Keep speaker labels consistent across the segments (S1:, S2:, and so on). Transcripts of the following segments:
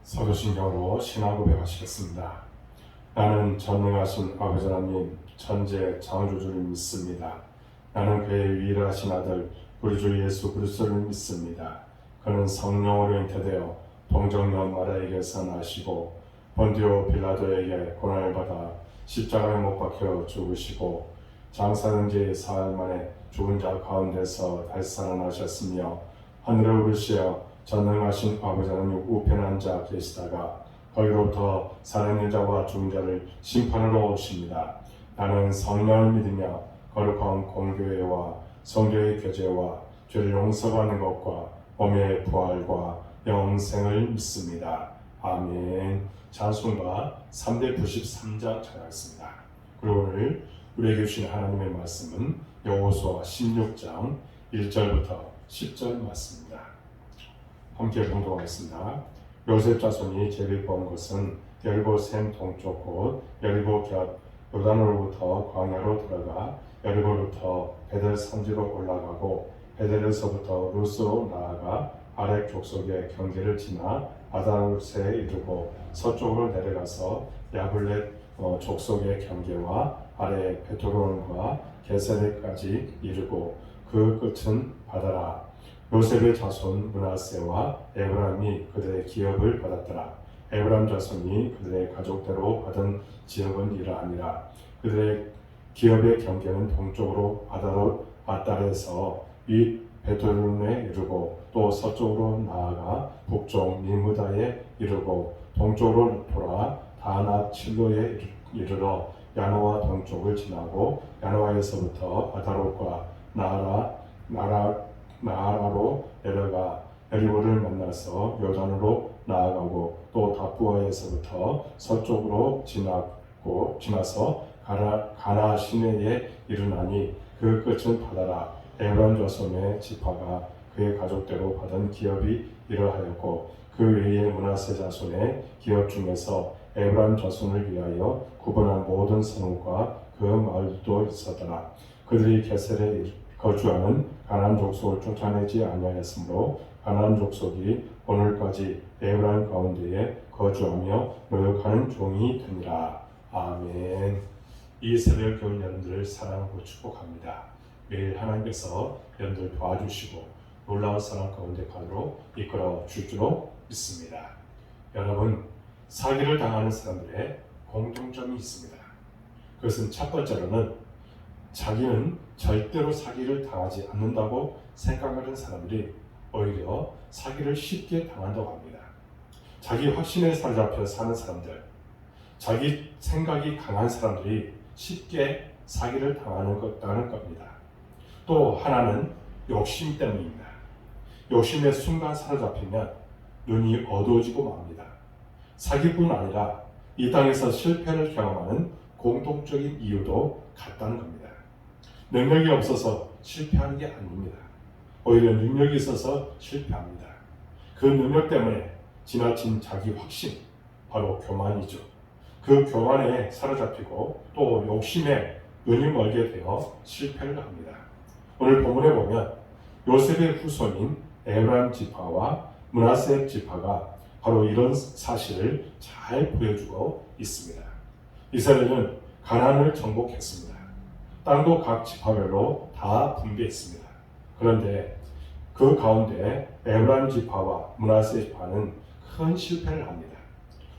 S1: 사도신경으로 신앙 고백하시겠습니다. 나는 전능하신 아버지 하나님 천재 창조주를 믿습니다. 나는 그의 유일하신 아들 우리 주 예수 그리스도를 믿습니다. 그는 성령으로 잉태되어 동정녀 마리아에게서 나시고 본디오 빌라도에게 고난을 받아 십자가에 못 박혀 죽으시고 장사된 지 사흘 만에 죽은 자 가운데서 다시 살아나셨으며 하늘에 오르시어 전능하신 아버지 하나님 우편에 앉아 계시다가 거기로부터 살아있는 자와 죽은 자를 심판하러 오십니다. 나는 성령을 믿으며 거룩한 공교회와 성도의 교제와 죄를 용서받는 것과 몸의 부활과 영생을 믿습니다. 아멘. 찬송가 393장 찬양하겠습니다. 그리고 오늘 우리에게 주신 하나님의 말씀은 여호수아 16장 1절부터 10절 말씀입니다. 함께 봉독하겠습니다. 요셉 자손이 제비뽑은 것은 여리고 샘 동쪽 곳 여리고 곁 요단으로부터 광야로 들어가 여리고로부터 베델 산지로 올라가고 베델에서부터 루스로 나아가 아렉 족속의 경계를 지나 아다루스에 이르고 서쪽으로 내려가서 야블렛 족속의 경계와 아래 베토론과 게세레까지 이르고 그 끝은 바다라. 요셉의 자손 므낫세와 에브라임이 그들의 기업을 받았더라. 에브라임 자손이 그들의 가족대로 받은 지역은 이러하니라. 그들의 기업의 경계는 동쪽으로 아달에서 위 베토론에 이르고 또 서쪽으로 나아가 북쪽 니무다에 이르고 동쪽으로 돌아 다낫 칠로에 이르러 야노아 동쪽을 지나고 야노아에서부터 아다롯과 나아라로 내려가 여리고를 만나서 요단으로 나아가고 또 다부아에서부터 서쪽으로 지나서 가나 시내에 이르나니 그 끝은 바다라. 에브라임 자손의 지파가 그의 가족대로 받은 기업이 이러하였고 그 외에 므낫세 자손의 기업 중에서 에브라임 자손을 위하여 구분한 모든 성읍과 그 마을도 있었더라. 그들이 게셀에 거주하는 가나안 족속을 쫓아내지 아니하였으므로 가나안 족속이 오늘까지 에브라임 가운데에 거주하며 노역하는 종이 되니라. 아멘. 이 새벽 교인 여러분들을 사랑하고 축복합니다. 매일 하나님께서 여러분들 도와주시고 놀라운 사랑 가운데 가도록 이끌어 줄 줄로 믿습니다. 여러분, 사기를 당하는 사람들의 공통점이 있습니다. 그것은 첫 번째로는 자기는 절대로 사기를 당하지 않는다고 생각하는 사람들이 오히려 사기를 쉽게 당한다고 합니다. 자기 확신에 사로잡혀 사는 사람들, 자기 생각이 강한 사람들이 쉽게 사기를 당하는 겁니다. 또 하나는 욕심 때문입니다. 욕심의 순간 사로잡히면 눈이 어두워지고 맙니다. 사기뿐 아니라 이 땅에서 실패를 경험하는 공통적인 이유도 같다는 겁니다. 능력이 없어서 실패하는 게 아닙니다. 오히려 능력이 있어서 실패합니다. 그 능력 때문에 지나친 자기 확신, 바로 교만이죠. 그 교만에 사로잡히고 또 욕심에 눈이 멀게 되어 실패를 합니다. 오늘 본문에 보면 요셉의 후손인 에브라임 지파와 므낫세 지파가 바로 이런 사실을 잘 보여주고 있습니다. 이스라엘은 가나안을 정복했습니다. 땅도 각 지파별로 다 분배했습니다. 그런데 그 가운데 에브라임 지파와 므낫세 지파는 큰 실패를 합니다.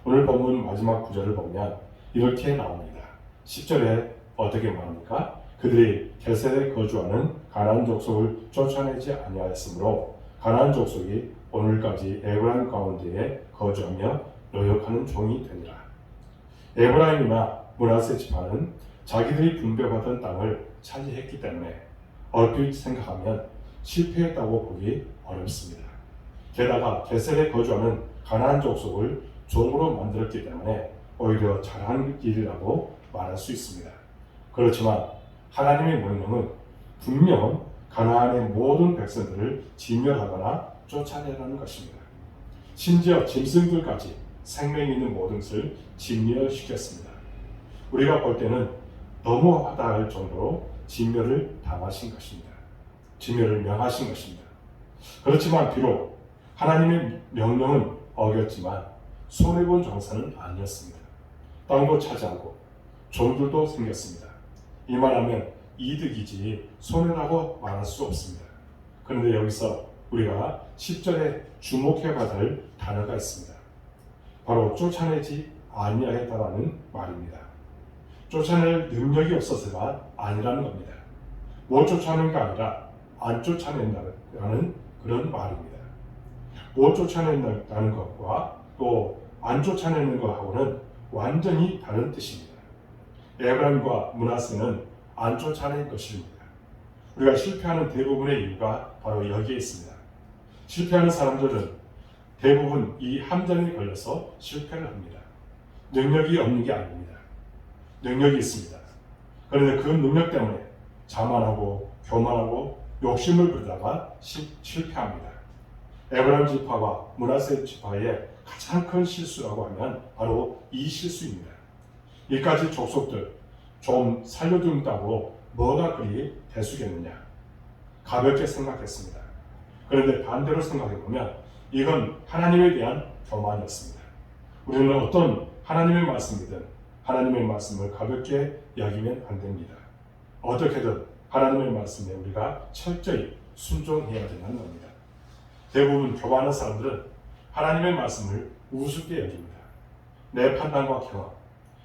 S1: 오늘 본문 마지막 구절을 보면 이렇게 나옵니다. 10절에 어떻게 말합니까? 그들이 게셀에 거주하는 가나안 족속을 쫓아내지 아니하였으므로 가나안 족속이 오늘까지 에브라임 가운데에 거주하며 노역하는 종이 되니라. 에브라임이나 므낫세 지파는 자기들이 분배받은 땅을 차지했기 때문에 얼핏 생각하면 실패했다고 보기 어렵습니다. 게다가 게셀에 거주하는 가나안 족속을 종으로 만들었기 때문에 오히려 잘한 일이라고 말할 수 있습니다. 그렇지만 하나님의 명령은 분명 가나안의 모든 백성들을 진멸하거나 쫓아내라는 것입니다. 심지어 짐승들까지 생명이 있는 모든 것을 진멸시켰습니다. 우리가 볼 때는 너무하다 할 정도로 진멸을 당하신 것입니다. 진멸을 명하신 것입니다. 그렇지만 비록 하나님의 명령은 어겼지만 손해본 장사는 아니었습니다. 땅도 차지하고 종들도 생겼습니다. 이만하면 이득이지 손해라고 말할 수 없습니다. 그런데 여기서 우리가 10절에 주목해봐야 할 단어가 있습니다. 바로 쫓아내지 아니하였다라는 말입니다. 쫓아낼 능력이 없어서가 아니라는 겁니다. 못 쫓아내는 게 아니라 안 쫓아낸다는 그런 말입니다. 못 쫓아낸다는 것과 또 안 쫓아내는 것하고는 완전히 다른 뜻입니다. 에브라임과 므낫세는 안 쫓아낸 것입니다. 우리가 실패하는 대부분의 이유가 바로 여기에 있습니다. 실패하는 사람들은 대부분 이 함정에 걸려서 실패를 합니다. 능력이 없는 게 아닙니다. 능력이 있습니다. 그런데 그 능력 때문에 자만하고 교만하고 욕심을 부리다가 실패합니다. 에브라임 지파와 므낫세 지파의 가장 큰 실수라고 하면 바로 이 실수입니다. 이까지 족속들 좀 살려둔다고 뭐가 그리 대수겠느냐 가볍게 생각했습니다. 그런데 반대로 생각해보면 이건 하나님에 대한 교만이었습니다. 우리는 어떤 하나님의 말씀이든 하나님의 말씀을 가볍게 여기면 안 됩니다. 어떻게든 하나님의 말씀에 우리가 철저히 순종해야 된다는 겁니다. 대부분 교만한 사람들은 하나님의 말씀을 우습게 여깁니다. 내 판단과 경험,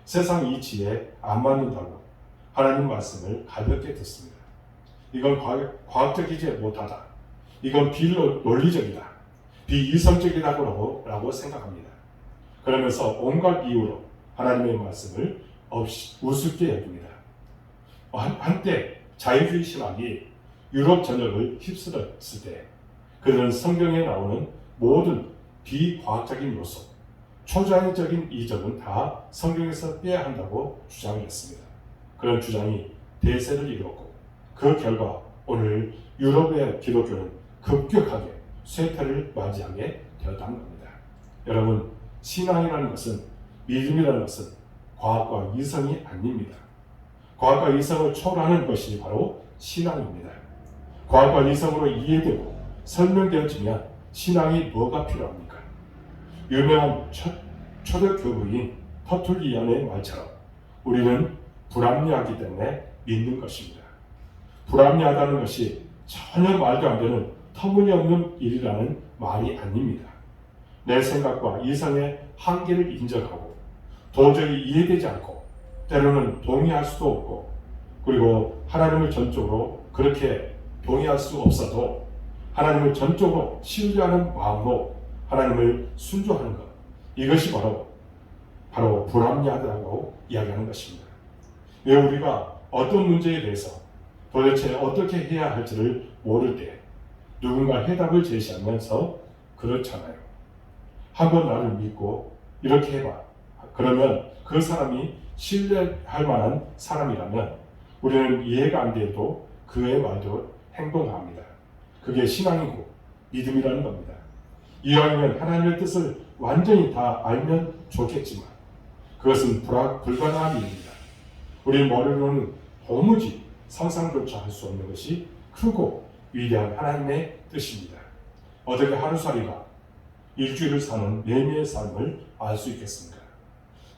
S1: 세상 이치에 안 맞는다고 하나님 말씀을 가볍게 듣습니다. 이건 과학적이지 못하다. 이건 비논리적이다. 비이성적이다고 생각합니다. 그러면서 온갖 이유로 하나님의 말씀을 우습게 여깁니다. 한때 자유주의 신학이 유럽 전역을 휩쓸었을 때 그들은 성경에 나오는 모든 비과학적인 요소, 초자연적인 이적은 다 성경에서 빼야 한다고 주장을 했습니다. 그런 주장이 대세를 이루었고 그 결과 오늘 유럽의 기독교는 급격하게 쇠퇴를 맞이하게 되었다는 겁니다. 여러분, 신앙이라는 것은 믿음이라는 것은 과학과 이성이 아닙니다. 과학과 이성을 초월하는 것이 바로 신앙입니다. 과학과 이성으로 이해되고 설명되어지면 신앙이 뭐가 필요합니까? 유명한 초대교부인 터툴리안의 말처럼 우리는 불합리하기 때문에 믿는 것입니다. 불합리하다는 것이 전혀 말도 안 되는 터무니없는 일이라는 말이 아닙니다. 내 생각과 이성의 한계를 인정하고 도저히 이해되지 않고 때로는 동의할 수도 없고 그리고 하나님을 전적으로 그렇게 동의할 수 없어도 하나님을 전적으로 신뢰하는 마음으로 하나님을 순종하는 것, 이것이 바로 불합리하다고 이야기하는 것입니다. 왜 우리가 어떤 문제에 대해서 도대체 어떻게 해야 할지를 모를 때 누군가 해답을 제시하면서 그렇잖아요. 한번 나를 믿고 이렇게 해봐. 그러면 그 사람이 신뢰할 만한 사람이라면 우리는 이해가 안 돼도 그의 말대로 행동합니다. 그게 신앙이고 믿음이라는 겁니다. 이왕이면 하나님의 뜻을 완전히 다 알면 좋겠지만 그것은 불가능한 일입니다. 우리 머리로는 도무지 상상조차 할 수 없는 것이 크고 위대한 하나님의 뜻입니다. 어떻게 하루살이가 일주일을 사는 매미의 삶을 알 수 있겠습니까?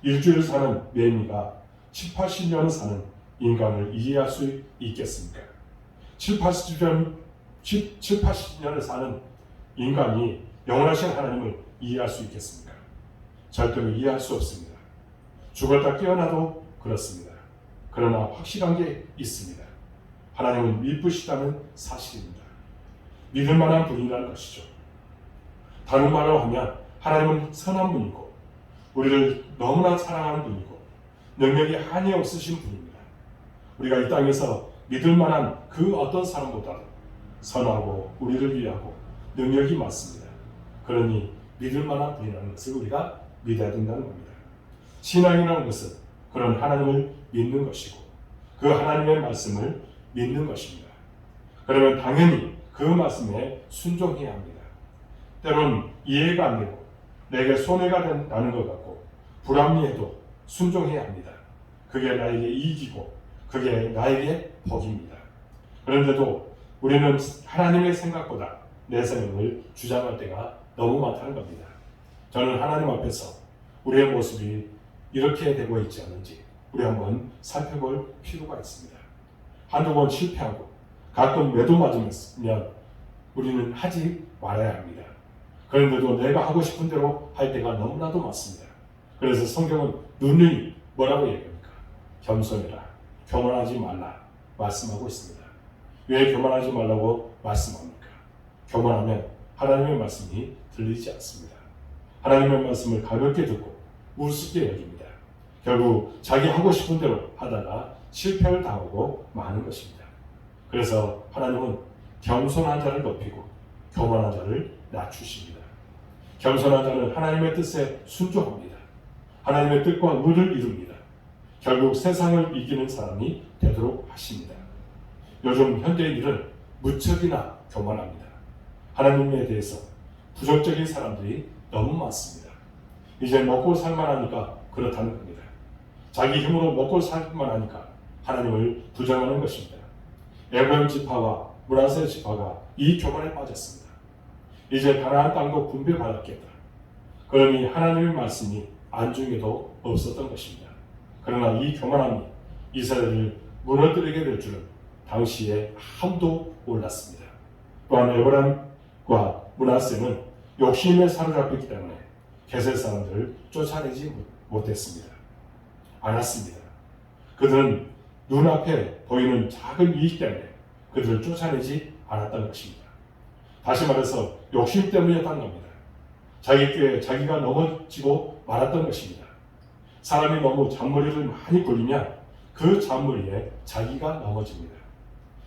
S1: 일주일을 사는 매미가 7, 80년을 사는 인간을 이해할 수 있겠습니까? 7, 80년을 사는 인간이 영원하신 하나님을 이해할 수 있겠습니까? 절대로 이해할 수 없습니다. 죽었다 깨어나도 그렇습니다. 그러나 확실한 게 있습니다. 하나님은 미쁘시다는 사실입니다. 믿을 만한 분이라는 것이죠. 다른 말로 하면 하나님은 선한 분이고 우리를 너무나 사랑하는 분이고 능력이 한이 없으신 분입니다. 우리가 이 땅에서 믿을 만한 그 어떤 사람보다도 선하고 우리를 위하고 능력이 많습니다. 그러니 믿을 만한 분이라는 것을 우리가 믿어야 된다는 겁니다. 신앙이라는 것은 그런 하나님을 믿는 것이고 그 하나님의 말씀을 믿는 것입니다. 그러면 당연히 그 말씀에 순종해야 합니다. 때로는 이해가 안 되고 내게 손해가 나는 것 같고 불합리해도 순종해야 합니다. 그게 나에게 이익이고 그게 나에게 복입니다. 그런데도 우리는 하나님의 생각보다 내 생각을 주장할 때가 너무 많다는 겁니다. 저는 하나님 앞에서 우리의 모습이 이렇게 되고 있지 않은지 우리 한번 살펴볼 필요가 있습니다. 한두 번 실패하고 가끔 매도 맞으면 우리는 하지 말아야 합니다. 그런데도 내가 하고 싶은 대로 할 때가 너무나도 많습니다. 그래서 성경은 누누이 뭐라고 얘기합니까? 겸손해라, 교만하지 말라 말씀하고 있습니다. 왜 교만하지 말라고 말씀합니까? 교만하면 하나님의 말씀이 들리지 않습니다. 하나님의 말씀을 가볍게 듣고 우습게 여깁니다. 결국 자기 하고 싶은 대로 하다가 실패를 당하고 마는 것입니다. 그래서 하나님은 겸손한 자를 높이고 교만한 자를 낮추십니다. 겸손한 자는 하나님의 뜻에 순종합니다. 하나님의 뜻과 의를 이룹니다. 결국 세상을 이기는 사람이 되도록 하십니다. 요즘 현대인들은 무척이나 교만합니다. 하나님에 대해서 부정적인 사람들이 너무 많습니다. 이제 먹고 살만하니까 그렇다는 겁니다. 자기 힘으로 먹고 살만하니까 하나님을 부정하는 것입니다. 에브라임 지파와 므낫세 지파가 이 교만에 빠졌습니다. 이제 가나안 땅도 분배받았겠다. 그러니 하나님의 말씀이 안중에도 없었던 것입니다. 그러나 이 교만함이 이스라엘을 무너뜨리게 될 줄은 당시에 아무도 몰랐습니다. 또한 에브라임과 므낫세는 욕심에 사로잡혔기 때문에 게셀 사람들을 쫓아내지 못했습니다. 않았습니다. 그들은 눈앞에 보이는 작은 이익 때문에 그들을 쫓아내지 않았다는 것입니다. 다시 말해서 욕심 때문이었다는 겁니다. 자기가 넘어지고 말았던 것입니다. 사람이 너무 잔머리를 많이 굴리면 그 잔머리에 자기가 넘어집니다.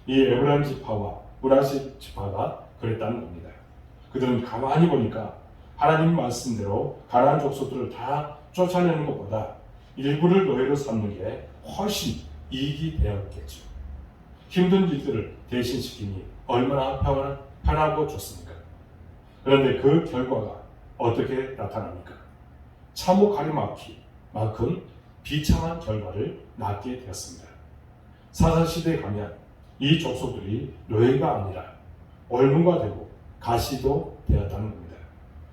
S1: 이 에브라임 지파와 므낫세 지파가 그랬다는 겁니다. 그들은 가만히 보니까 하나님 말씀대로 가나안 족속들을 다 쫓아내는 것보다 일부를 노예로 삼는 게 훨씬 이익이 되었겠죠. 힘든 일들을 대신시키니 얼마나 편하고 좋습니까? 그런데 그 결과가 어떻게 나타납니까? 참호 가리막히만큼 비참한 결과를 낳게 되었습니다. 사사시대에 가면 이 족속들이 노예가 아니라 얼문가 되고 가시도 되었다는 겁니다.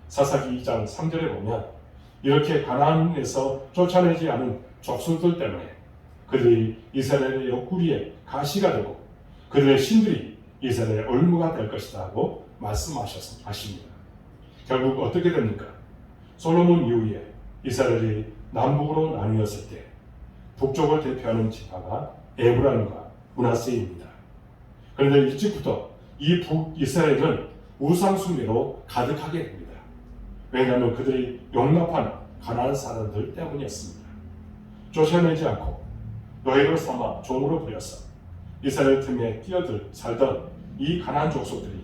S1: 사사기 2장 3절에 보면 이렇게 가나안에서 쫓아내지 않은 족속들 때문에 그들이 이스라엘의 옆구리에 가시가 되고 그들의 신들이 이스라엘의 얼무가 될 것이다 하고 말씀하십니다. 결국 어떻게 됩니까? 솔로몬 이후에 이스라엘이 남북으로 나뉘었을 때 북쪽을 대표하는 지파가 에브라임과 므낫세입니다. 그런데 일찍부터 이 북이스라엘은 우상 숭배로 가득하게 됩니다. 왜냐하면 그들이 용납한 가나안 사람들 때문이었습니다. 쫓아내지 않고 노예로 삼아 종으로 부려서 이스라엘 틈에 끼어들 살던 이 가나안 족속들이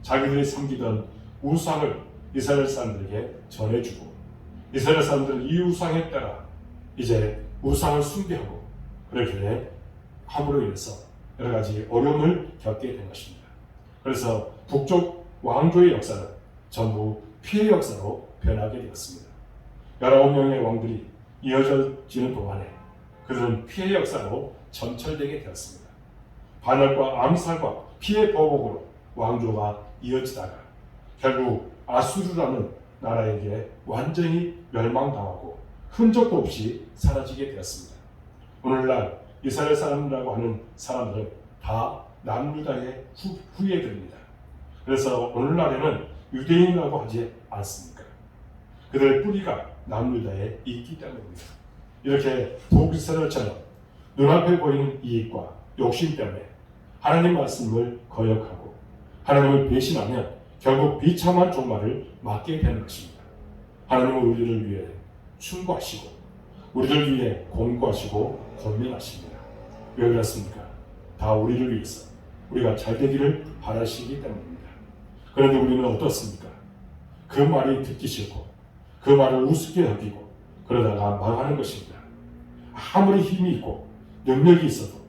S1: 자기들이 섬기던 우상을 이스라엘 사람들에게 전해주고 이스라엘 사람들은 이 우상에 따라 이제 우상을 숭배하고 그렇게 함으로 인해서 여러 가지 어려움을 겪게 된 것입니다. 그래서 북쪽 왕조의 역사는 전부 피해 역사로 변하게 되었습니다. 19명의 왕들이 이어지는 동안에 그들은 피해 역사로 점철되게 되었습니다. 반역과 암살과 피해 보복으로 왕조가 이어지다가 결국 아수르라는 나라에게 완전히 멸망당하고 흔적도 없이 사라지게 되었습니다. 오늘날 이스라엘 사람이라고 하는 사람들은 다 남유다의 후예들입니다. 그래서 오늘날에는 유대인이라고 하지 않습니까? 그들의 뿌리가 남유다에 있기 때문입니다. 이렇게 북이스라엘처럼 눈앞에 보이는 이익과 욕심 때문에 하나님 말씀을 거역하고 하나님을 배신하면 결국 비참한 종말을 맞게 되는 것입니다. 하나님은 우리를 위해 충고하시고 우리를 위해 공고하시고 권면하십니다. 왜 그렇습니까? 다 우리를 위해서 우리가 잘 되기를 바라시기 때문입니다. 그런데 우리는 어떻습니까? 그 말이 듣기 싫고 그 말을 우습게 여기고 그러다가 망하는 것입니다. 아무리 힘이 있고 능력이 있어도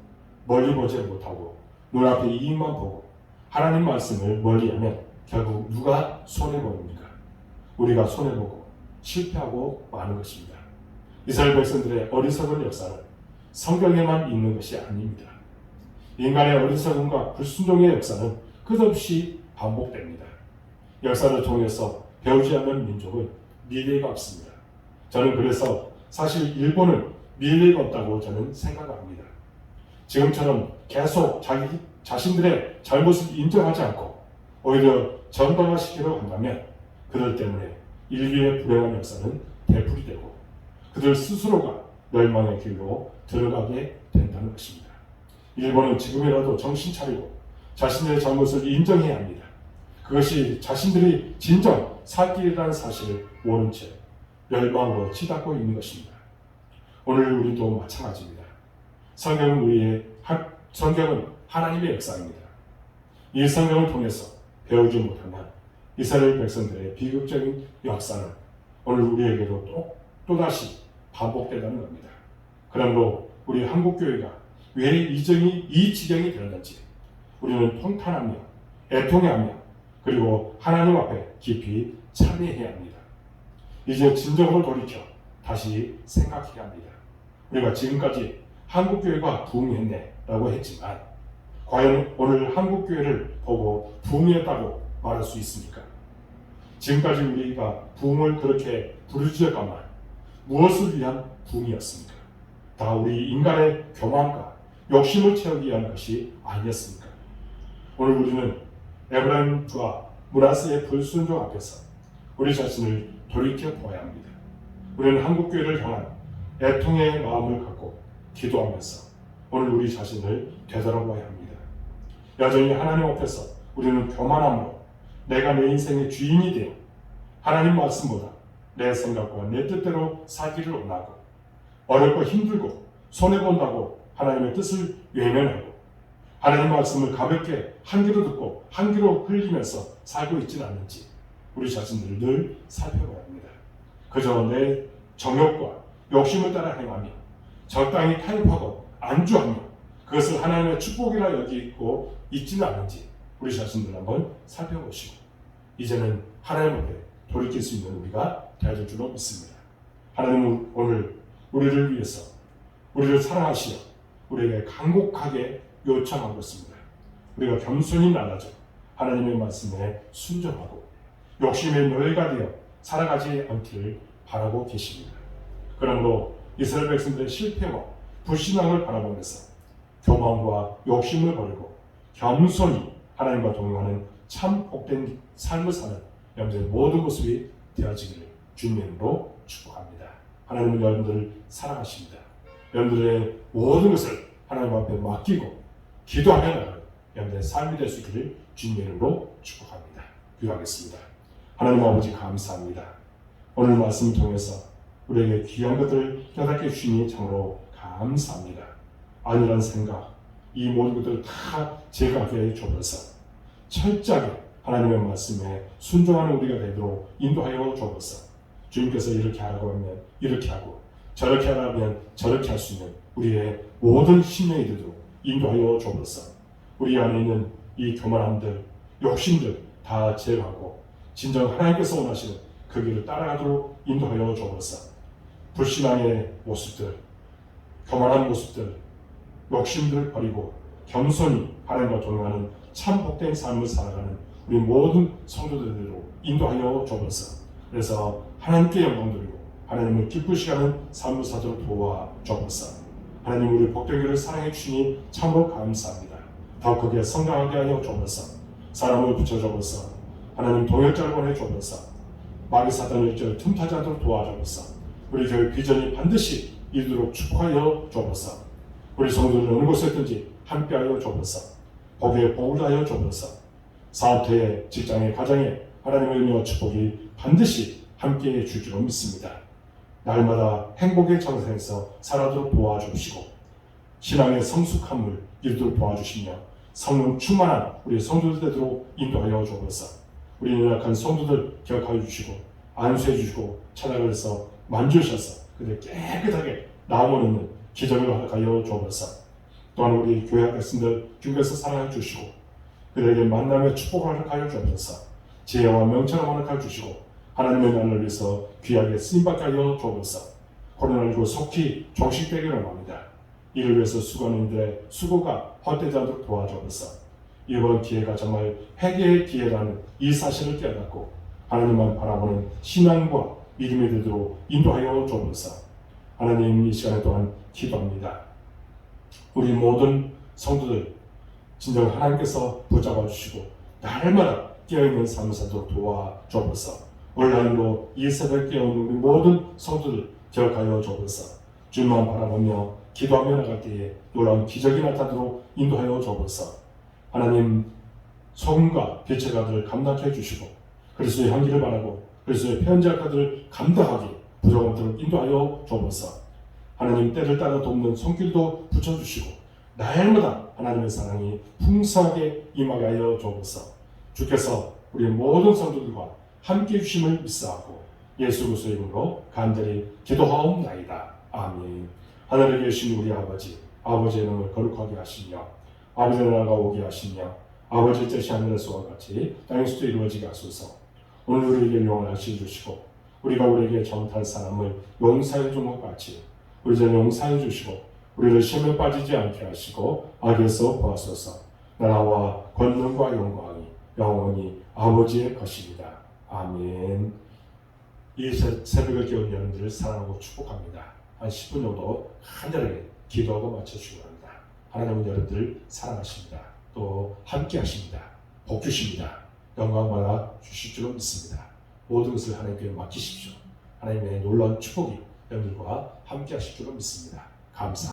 S1: 멀리 보지 못하고 눈앞에 이익만 보고 하나님 말씀을 멀리하면 결국 누가 손해봅니까? 우리가 손해보고 실패하고 마는 것입니다. 이스라엘 백성들의 어리석은 역사는 성경에만 있는 것이 아닙니다. 인간의 어리석음과 불순종의 역사는 끝없이 반복됩니다. 역사를 통해서 배우지 않는 민족은 미래가 없습니다. 저는 그래서 사실 일본은 미래가 없다고 저는 생각합니다. 지금처럼 계속 자기 자신들의 잘못을 인정하지 않고 오히려 전방화시키려고 한다면 그들 때문에 인류의 불행한 역사는 되풀이되고 그들 스스로가 멸망의 길로 들어가게 된다는 것입니다. 일본은 지금이라도 정신 차리고 자신의 잘못을 인정해야 합니다. 그것이 자신들이 진정 살 길이라는 사실을 모른 채 멸망으로 치닫고 있는 것입니다. 오늘 우리도 마찬가지입니다. 성경은 하나님의 역사입니다. 이 성경을 통해서 배우지 못하면 이스라엘 백성들의 비극적인 역사는 오늘 우리에게도 또다시 반복된다는 겁니다. 그러므로 우리 한국교회가 왜 이 지경이 되었는지 우리는 통탄하며 애통해하며 그리고 하나님 앞에 깊이 참회해야 합니다. 이제 진정으로 돌이켜 다시 생각해야 합니다. 우리가 지금까지 한국교회가 부흥했네 라고 했지만 과연 오늘 한국교회를 보고 부흥했다고 말할 수 있습니까? 지금까지 우리가 부흥을 그렇게 부르짖었건만 무엇을 위한 부흥이었습니까? 다 우리 인간의 교만과 욕심을 채우기 위한 것이 아니었습니까? 오늘 우리는 에브라임과 므낫세의 불순종 앞에서 우리 자신을 돌이켜 보아야 합니다. 우리는 한국교회를 향한 애통의 마음을 갖고 기도하면서 오늘 우리 자신을 되돌아봐야 합니다. 여전히 하나님 앞에서 우리는 교만함으로 내가 내 인생의 주인이 되어 하나님 말씀보다 내 생각과 내 뜻대로 살기를 원하고 어렵고 힘들고 손해본다고 하나님의 뜻을 외면하고 하나님 말씀을 가볍게 한 귀로 듣고 한 귀로 흘리면서 살고 있지는 않는지 우리 자신들을 늘 살펴봐야 합니다. 그저 내 정욕과 욕심을 따라 행하며 적당히 타협하고 안주하며 그것을 하나님의 축복이라 여기고 있지는 않은지 우리 자신들 한번 살펴보시고 이제는 하나님 앞에 돌이킬 수 있는 우리가 되어야 될 줄로 믿습니다. 하나님은 오늘 우리를 위해서 우리를 사랑하시어 우리에게 간곡하게 요청하고 있습니다. 우리가 겸손히 나가져 하나님의 말씀에 순종하고 욕심의 노예가 되어 살아가지 않기를 바라고 계십니다. 그러므로 이스라엘 백성들의 실패와 불신앙을 바라보면서 교만과 욕심을 버리고 겸손히 하나님과 동행하는 참 복된 삶을 사는 여러분들의 모든 모습이 되어지기를 주님의 이름으로 축복합니다. 하나님은 여러분들을 사랑하십니다. 여러분들의 모든 것을 하나님 앞에 맡기고 기도하며 나가는 여러분들의 삶이 될 수 있기를 주님의 이름으로 축복합니다. 기도하겠습니다. 하나님 아버지 감사합니다. 오늘 말씀을 통해서 우리에게 귀한 것들을 깨닫게 해주시니 참으로 감사합니다. 아니란 생각, 이 모든 것들을 다 제거하게 해주옵소서. 철저하게 하나님의 말씀에 순종하는 우리가 되도록 인도하여 주옵소서. 주님께서 이렇게 하라고 하면 이렇게 하고 저렇게 하라면 저렇게 할 수 있는 우리의 모든 신령이 되도록 인도하여 주옵소서. 우리 안에 있는 이 교만함들, 욕심들 다 제거하고 진정 하나님께서 원하시는 그 길을 따라가도록 인도하여 주옵소서. 불신앙의 모습들, 교만한 모습들, 욕심들을 버리고 겸손히 하나님과 동행하는 참 복된 삶을 살아가는 우리 모든 성도들로 인도하여 주옵소서. 그래서 하나님께 영광 드리고 하나님을 기쁘시게 하는 삶을 사도록 도와 주옵소서. 하나님 우리 복된 길을 사랑해 주시니 참으로 감사합니다. 더 크게 성장하게 하여 주옵소서. 사람을 붙여 주옵소서. 하나님 동역자를 보내 주옵소서. 마귀 사단의 일절을 틈타지 않도록 도와주옵소서. 우리 교회 비전이 반드시 이루도록 축복하여 주옵소서. 우리 성도들은 어느 곳에 있든지 함께하여 주옵소서. 복에 복을 하여 주옵소서. 사업터에 직장에 가정에 하나님의 은혜와 축복이 반드시 함께해 줄 줄로 믿습니다. 날마다 행복의 정상에서 살아도록 도와주시고 신앙의 성숙함을 이루도록 도와주시며 성령 충만한 우리 성도들 되도록 인도하여 주옵소서. 우리 연약한 성도들 기억하여 주시고 안수해 주시고 찾아가서 만주셔서 그들 깨끗하게 나음을 얻는 기적을 허락하여 주옵소서. 또한 우리 교회 백성들 주께서 사랑해 주시고 그들에게 만남의 축복을 허락하여 주옵소서. 지혜와 명철을 허락하여 주시고 하나님의 나라를 위해서 귀하게 쓰임받게 하여 주옵소서. 코로나19 속히 종식되기를 원합니다. 이를 위해서 수고하는 이들의 수고가 헛되지 않도록 도와주옵소서. 이번 기회가 정말 회개의 기회라는 이 사실을 깨닫고 하나님만 바라보는 신앙과 믿음의 대로 인도하여 주옵소서. 하나님, 이 시간에 또한 기도합니다. 우리 모든 성도들 진정 하나님께서 붙잡아 주시고 날마다 깨어있는 삶을 살도록 도와주옵소서. 온라인으로 이 새벽 깨어있는 우리 모든 성도들 기억하여 주옵소서. 주님만 바라보며 기도하며 나갈 때에 놀라운 기적이 나타나도록 인도하여 주옵소서. 하나님, 소금과 빛의 가들을 감당케 해주시고 그리스도의 향기를 바라고 그리스도의 편지할 가들을 감당하기 부족함도록 인도하여 주옵소서. 하나님, 때를 따라 돕는 손길도 붙여주시고 날마다 하나님의 사랑이 풍성하게 임하게 하여 주옵소서. 주께서 우리 모든 성도들과 함께 해주심을 믿사하고 예수 그리스도의 이름으로 간절히 기도하옵나이다. 아멘. 하늘에 계신 우리 아버지, 아버지의 이름을 거룩하게 하시며 아버지의 나라가 오게 하시며 아버지의 뜻이 하늘에서와 같이 땅에서도 이루어지게 하소서. 오늘 우리에게 용을 하시 주시고 우리가 우리에게 잘못한 사람을 용서해 준 것 같이 우리 전 용서해 주시고 우리를 시험에 빠지지 않게 하시고 악에서 보았소서. 나라와 권능과 영광이 영원히 아버지의 것입니다. 아멘. 이 새벽을 깨운 여러분들을 사랑하고 축복합니다. 한 10분 정도 간절하게 기도하고 마쳐주시기 바랍니다. 하나님은 여러분들을 사랑하십니다. 또 함께 하십니다. 복 주십니다. 영광 받아 주실 줄로 믿습니다. 모든 것을 하나님께 맡기십시오. 하나님의 놀라운 축복이 여러분들과 함께 하실 줄로 믿습니다. 감사합니다.